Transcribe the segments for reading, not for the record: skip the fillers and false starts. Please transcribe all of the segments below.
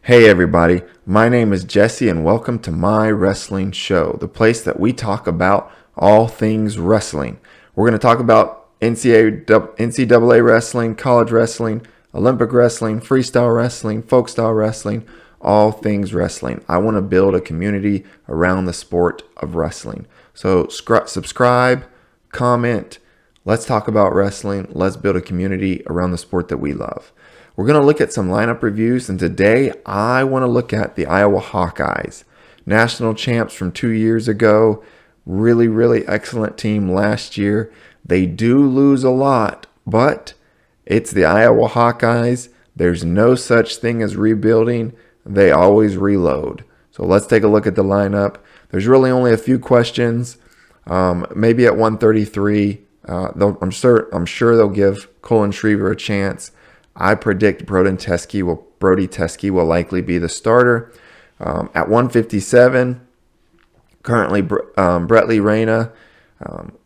Hey everybody, my name is Jesse and welcome to my wrestling show, the place that we talk about all things wrestling. We're going to talk about NCAA wrestling, college wrestling, Olympic wrestling, freestyle wrestling, folk style wrestling, all things wrestling. I want to build a community around the sport of wrestling. So subscribe, comment, let's talk about wrestling, let's build a community around the sport that we love. We're going to look at some lineup reviews, and today I want to look at the Iowa Hawkeyes. National champs from 2 years ago. Really excellent team last year. They do lose a lot, but it's the Iowa Hawkeyes. There's no such thing as rebuilding. They always reload. So let's take a look at the lineup. There's really only a few questions. Maybe at 133, I'm sure they'll give Colin Schriever a chance. I predict Brody Teske will likely be the starter. At 157, currently Brett Lee Reyna.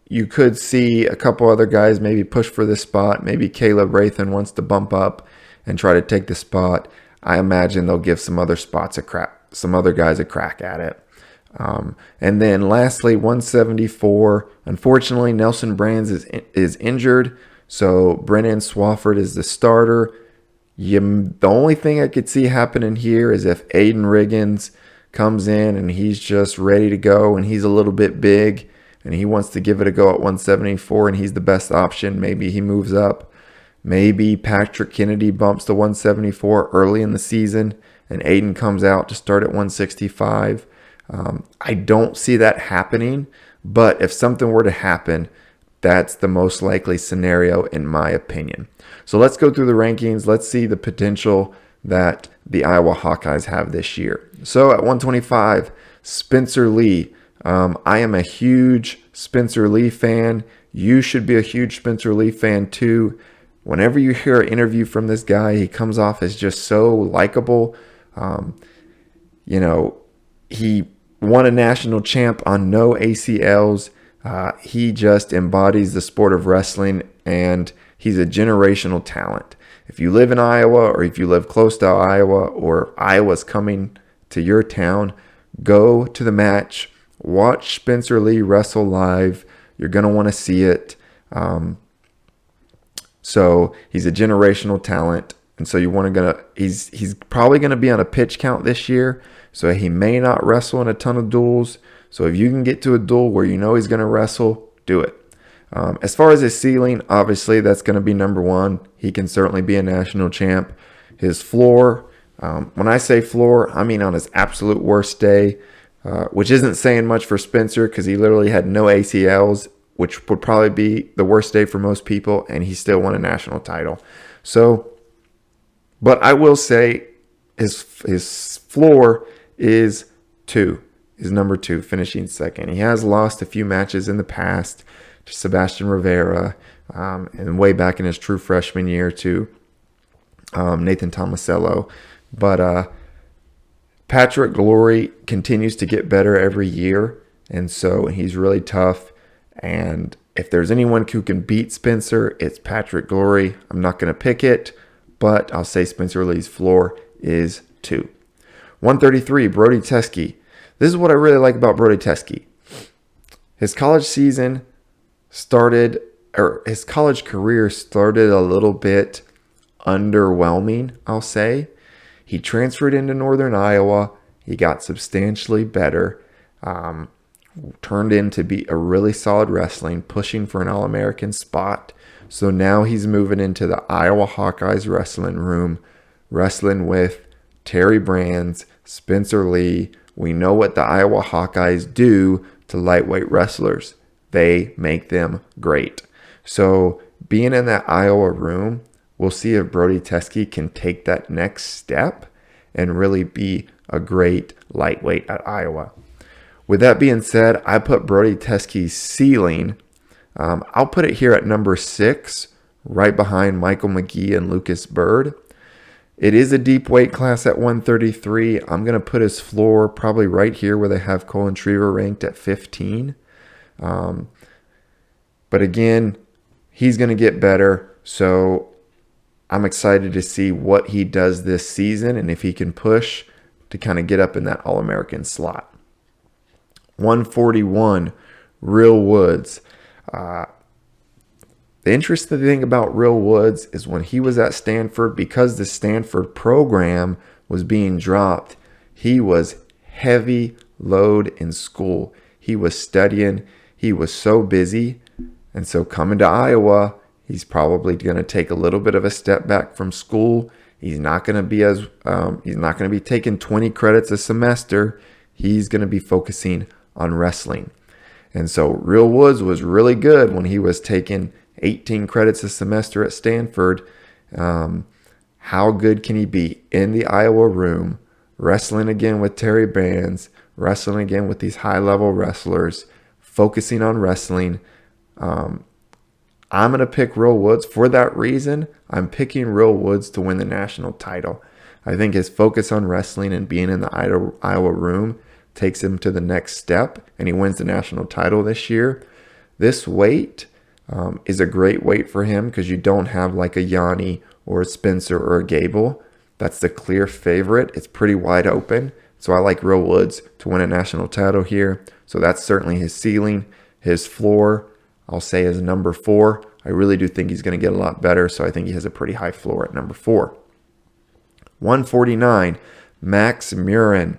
You could see a couple other guys maybe push for this spot. Maybe Caleb Rathan wants to bump up and try to take the spot. I imagine they'll give some other guys a crack at it. And then lastly, 174. Unfortunately, Nelson Brands is injured. So Brennan Swafford is the starter. The only thing I could see happening here is if Aiden Riggins comes in and he's just ready to go and he's a little bit big and he wants to give it a go at 174 and he's the best option. Maybe he moves up. Maybe Patrick Kennedy bumps to 174 early in the season and Aiden comes out to start at 165. I don't see that happening, but if something were to happen, that's the most likely scenario in my opinion. So let's go through the rankings. Let's see the potential that the Iowa Hawkeyes have this year. So at 125, Spencer Lee. I am a huge Spencer Lee fan. You should be a huge Spencer Lee fan too. Whenever you hear an interview from this guy, he comes off as just so likable. He won a national champ on no ACLs. He just embodies the sport of wrestling, and he's a generational talent. If you live in Iowa, or if you live close to Iowa, or Iowa's coming to your town, go to the match. Watch Spencer Lee wrestle live. You're going to want to see it. So he's a generational talent, and so he's probably going to be on a pitch count this year, so he may not wrestle in a ton of duels. So if you can get to a duel where you know he's going to wrestle, do it. As far as his ceiling, obviously that's going to be number one. He can certainly be a national champ. His floor, when I say floor, I mean on his absolute worst day, which isn't saying much for Spencer because he literally had no ACLs, which would probably be the worst day for most people, and he still won a national title. So, but I will say his floor is number 2, finishing second. He has lost a few matches in the past to Sebastian Rivera, and way back in his true freshman year to Nathan Tomasello. But Patrick Glory continues to get better every year, and so he's really tough. And if there's anyone who can beat Spencer, it's Patrick Glory. I'm not going to pick it, but I'll say Spencer Lee's floor is 2. 133, Brody Teske. This is what I really like about Brody Teske. His college career started a little bit underwhelming, I'll say. He transferred into Northern Iowa. He got substantially better. Turned into be a really solid wrestling, pushing for an All-American spot. So now he's moving into the Iowa Hawkeyes wrestling room, wrestling with Terry Brands, Spencer Lee. We know what the Iowa Hawkeyes do to lightweight wrestlers. They make them great. So being in that Iowa room, we'll see if Brody Teske can take that next step and really be a great lightweight at Iowa. With that being said, I put Brody Teske's ceiling. I'll put it here at number 6, right behind Michael McGee and Lucas Bird. It is a deep weight class at 133. I'm going to put his floor probably right here where they have Colin Schriever ranked at 15. But again, he's going to get better. So I'm excited to see what he does this season and if he can push to kind of get up in that All-American slot. 141, Real Woods. The interesting thing about Real Woods is when he was at Stanford, because the Stanford program was being dropped, he was heavy load in school. He was studying. He was so busy. And so coming to Iowa, he's probably going to take a little bit of a step back from school. He's not going to be taking 20 credits a semester. He's going to be focusing on wrestling. And so Real Woods was really good when he was taking 18 credits a semester at Stanford. How good can he be in the Iowa room, wrestling again with Terry Bands, wrestling again with these high-level wrestlers, focusing on wrestling? I'm going to pick Real Woods. For that reason, I'm picking Real Woods to win the national title. I think his focus on wrestling and being in the Iowa room takes him to the next step, and he wins the national title this year. This weight is a great weight for him because you don't have like a Yanni or a Spencer or a Gable. That's the clear favorite. It's pretty wide open. So I like Real Woods to win a national title here. So that's certainly his ceiling. His floor, I'll say, is number 4. I really do think he's going to get a lot better. So I think he has a pretty high floor at number 4. 149, Max Murin.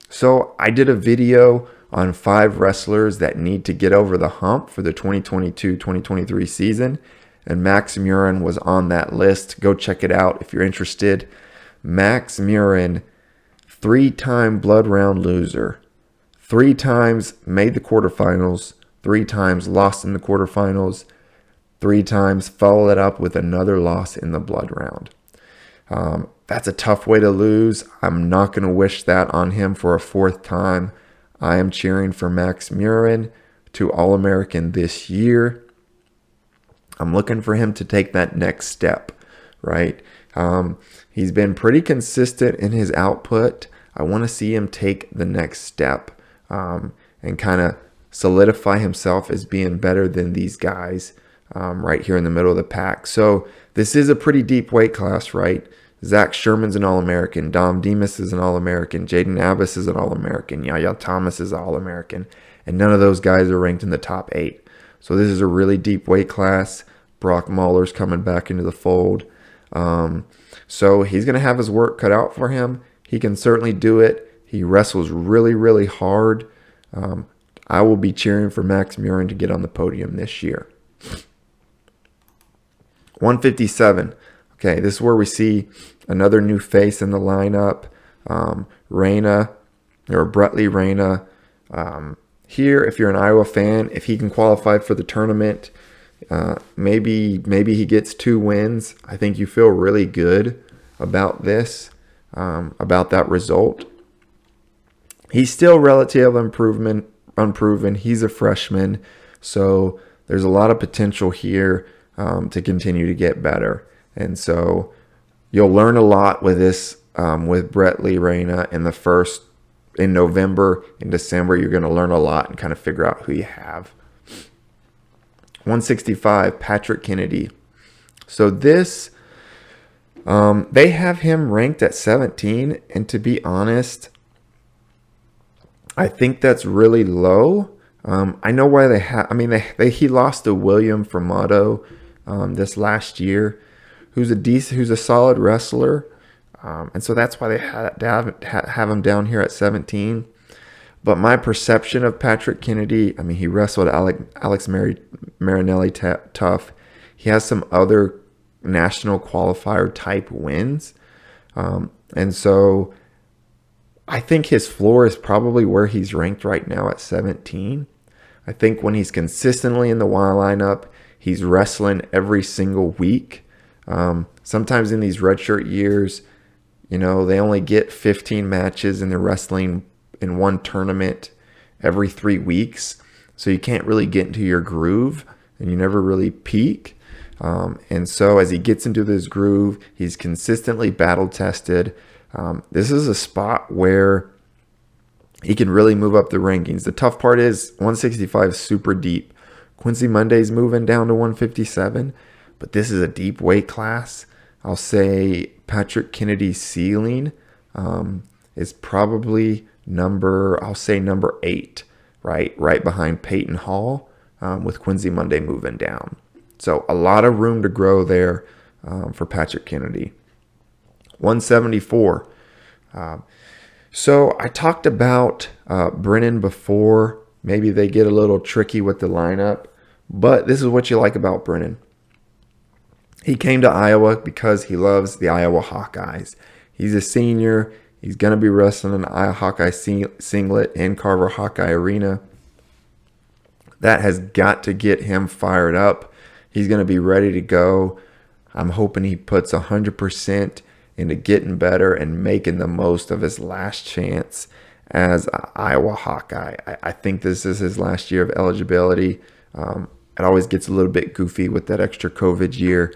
So I did a video on 5 wrestlers that need to get over the hump for the 2022-2023 season. And Max Murin was on that list. Go check it out if you're interested. Max Murin, 3-time blood round loser. 3 times made the quarterfinals. 3 times lost in the quarterfinals. 3 times followed it up with another loss in the blood round. That's a tough way to lose. I'm not going to wish that on him for a 4th time. I am cheering for Max Murin to All-American this year. I'm looking for him to take that next step, right? He's been pretty consistent in his output. I want to see him take the next step and kind of solidify himself as being better than these guys right here in the middle of the pack. So this is a pretty deep weight class, right? Zach Sherman's an All-American. Dom Demas is an All-American. Jaden Abbas is an All-American. Yaya Thomas is an All-American. And none of those guys are ranked in the top 8. So this is a really deep weight class. Brock Mahler's coming back into the fold. So he's going to have his work cut out for him. He can certainly do it. He wrestles really, really hard. I will be cheering for Max Murin to get on the podium this year. 157. Okay, this is where we see another new face in the lineup. Reyna, or Bretley Reyna. Here, if you're an Iowa fan, if he can qualify for the tournament, maybe he gets 2 wins. I think you feel really good about this, about that result. He's still relative unproven. He's a freshman, so there's a lot of potential here to continue to get better. And so you'll learn a lot with this, with Bretley Reyna in November. In December, you're going to learn a lot and kind of figure out who you have. 165, Patrick Kennedy. So this, they have him ranked at 17. And to be honest, I think that's really low. I know why they have. I mean, he lost to William Formato this last year, who's a solid wrestler, and so that's why they have him down here at 17. But my perception of Patrick Kennedy, I mean, he wrestled Alex Marinelli tough. He has some other national qualifier type wins, and so I think his floor is probably where he's ranked right now at 17. I think when he's consistently in the Y lineup, he's wrestling every single week. Sometimes in these redshirt years, they only get 15 matches and they're wrestling in one tournament every 3 weeks. So you can't really get into your groove and you never really peak. And so as he gets into this groove, he's consistently battle tested. This is a spot where he can really move up the rankings. The tough part is 165 is super deep. Quincy Monday's moving down to 157, but this is a deep weight class. I'll say Patrick Kennedy's ceiling is probably number 8, right behind Peyton Hall, with Quincy Monday moving down. So a lot of room to grow there for Patrick Kennedy. 174. So I talked about Brennan before. Maybe they get a little tricky with the lineup, but this is what you like about Brennan. He came to Iowa because he loves the Iowa Hawkeyes. He's a senior. He's going to be wrestling an Iowa Hawkeye singlet in Carver Hawkeye Arena. That has got to get him fired up. He's going to be ready to go. I'm hoping he puts 100% into getting better and making the most of his last chance as an Iowa Hawkeye. I think this is his last year of eligibility. It always gets a little bit goofy with that extra COVID year,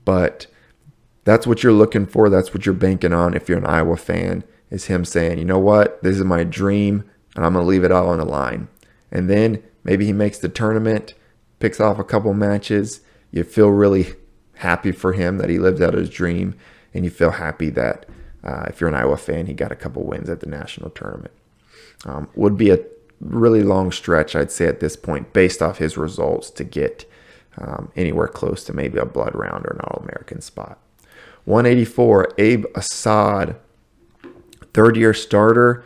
but that's what you're looking for. That's what you're banking on if you're an Iowa fan, is him saying, you know what, this is my dream, and I'm going to leave it all on the line. And then maybe he makes the tournament, picks off a couple matches. You feel really happy for him that he lived out his dream, and you feel happy that if you're an Iowa fan, he got a couple wins at the national tournament. Would be a really long stretch, I'd say, at this point, based off his results, to get anywhere close to maybe a blood round or an All-American spot. 184, Abe Assad, third-year starter,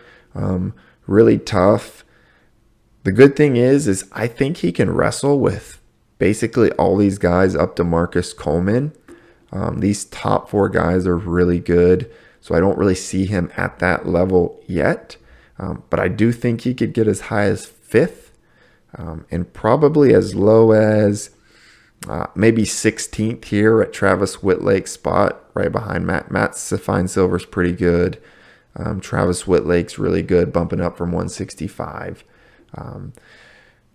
really tough. The good thing is I think he can wrestle with basically all these guys up to Marcus Coleman. These top 4 guys are really good, so I don't really see him at that level yet. But I do think he could get as high as 5th, and probably as low as maybe 16th here at Travis Whitlake's spot, right behind Matt. Matt Fine Silver's pretty good. Travis Whitlake's really good, bumping up from 165.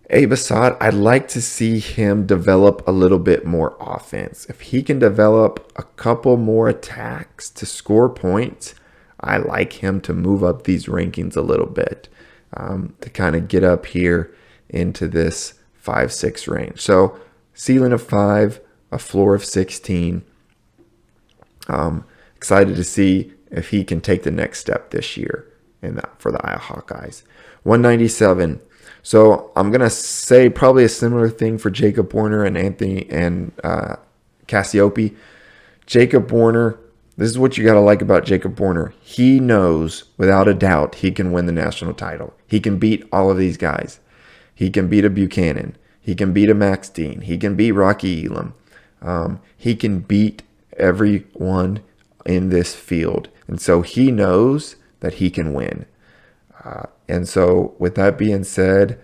Abe Assad, I'd like to see him develop a little bit more offense. If he can develop a couple more attacks to score points, I like him to move up these rankings a little bit, to kind of get up here into this 5-6 range. So ceiling of 5, a floor of 16. Excited to see if he can take the next step this year for the Iowa Hawkeyes. 197. So I'm going to say probably a similar thing for Jacob Warner and Anthony and Cassiope. Jacob Warner, this is what you got to like about Jacob Warner. He knows without a doubt he can win the national title. He can beat all of these guys. He can beat a Buchanan. He can beat a Max Dean. He can beat Rocky Elam. He can beat everyone in this field. And so he knows that he can win. And so with that being said,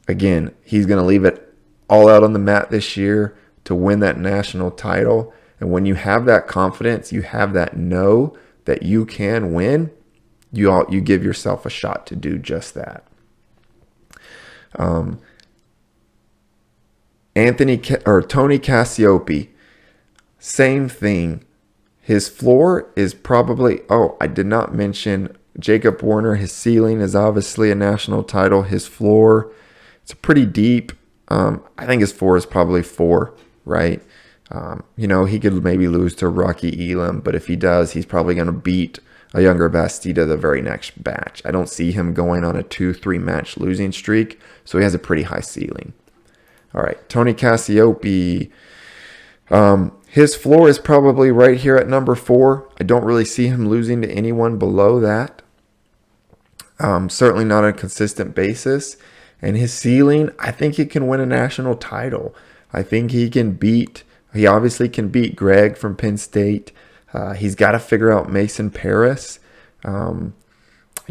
again, he's going to leave it all out on the mat this year to win that national title. And when you have that confidence, you have that know that you can win, you give yourself a shot to do just that. Tony Cassiope, same thing. His floor is probably, I did not mention Jacob Warner. His ceiling is obviously a national title. His floor, it's pretty deep. I think his floor is probably 4, right? He could maybe lose to Rocky Elam, but if he does, he's probably going to beat a younger Bastida the very next batch. I don't see him going on a 2-3 match losing streak, so he has a pretty high ceiling. All right, Tony Cassiope. His floor is probably right here at number 4. I don't really see him losing to anyone below that. Certainly not on a consistent basis. And his ceiling, I think he can win a national title. I think he obviously can beat Greg from Penn State. He's got to figure out Mason Paris. I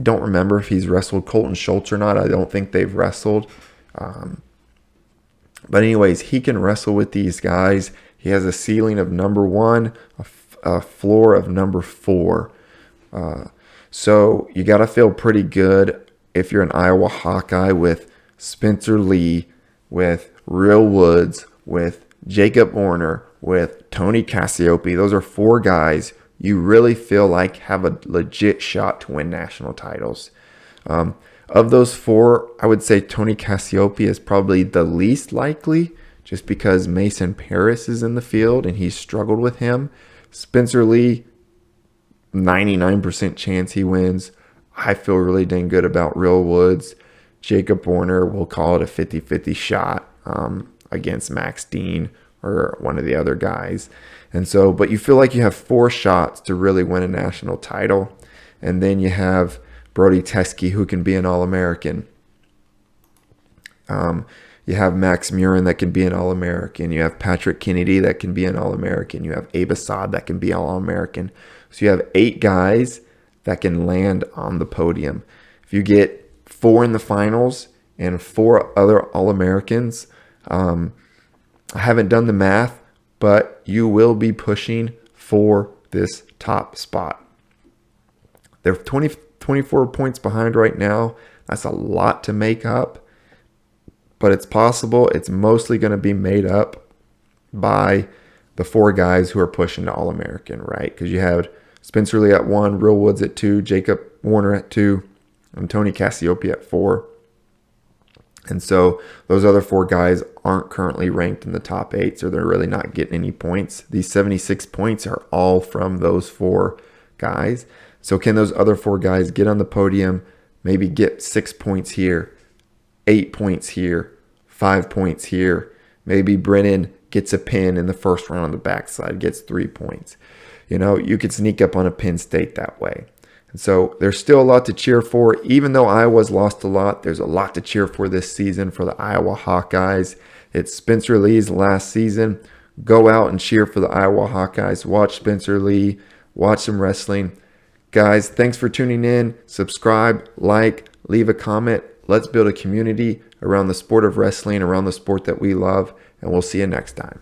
don't remember if he's wrestled Colton Schultz or not. I don't think they've wrestled. But anyways, he can wrestle with these guys. He has a ceiling of number 1, a floor of number 4. So you got to feel pretty good if you're an Iowa Hawkeye with Spencer Lee, with Real Woods, with Jacob Warner, with Tony Cassiope. Those are 4 guys you really feel like have a legit shot to win national titles. Of those 4, I would say Tony Cassiope is probably the least likely just because Mason Paris is in the field and he's struggled with him. Spencer Lee, 99% chance he wins. I feel really dang good about Real Woods. Jacob Warner, we'll call it a 50-50 shot against Max Dean or one of the other guys. And so, but you feel like you have 4 shots to really win a national title. And then you have Brody Teske, who can be an All-American. You have Max Murin that can be an All-American. You have Patrick Kennedy that can be an All-American. You have Abe Assad that can be an All-American. So you have 8 guys that can land on the podium. If you get 4 in the finals and 4 other All-Americans, I haven't done the math, but you will be pushing for this top spot. They're 24 points behind right now. That's a lot to make up. But it's possible. It's mostly going to be made up by the 4 guys who are pushing to All-American, right? Because you had Spencer Lee at 1, Real Woods at 2, Jacob Warner at 2, and Tony Cassiope at 4. And so those other 4 guys aren't currently ranked in the top 8, so they're really not getting any points. These 76 points are all from those 4 guys. So can those other 4 guys get on the podium, maybe get 6 points here, 8 points here, 5 points here. Maybe Brennan gets a pin in the first round on the backside, gets 3 points. You know, you could sneak up on a Penn State that way. And so there's still a lot to cheer for. Even though Iowa's lost a lot, there's a lot to cheer for this season for the Iowa Hawkeyes. It's Spencer Lee's last season. Go out and cheer for the Iowa Hawkeyes. Watch Spencer Lee. Watch some wrestling. Guys, thanks for tuning in. Subscribe, like, leave a comment. Let's build a community around the sport of wrestling, around the sport that we love, and we'll see you next time.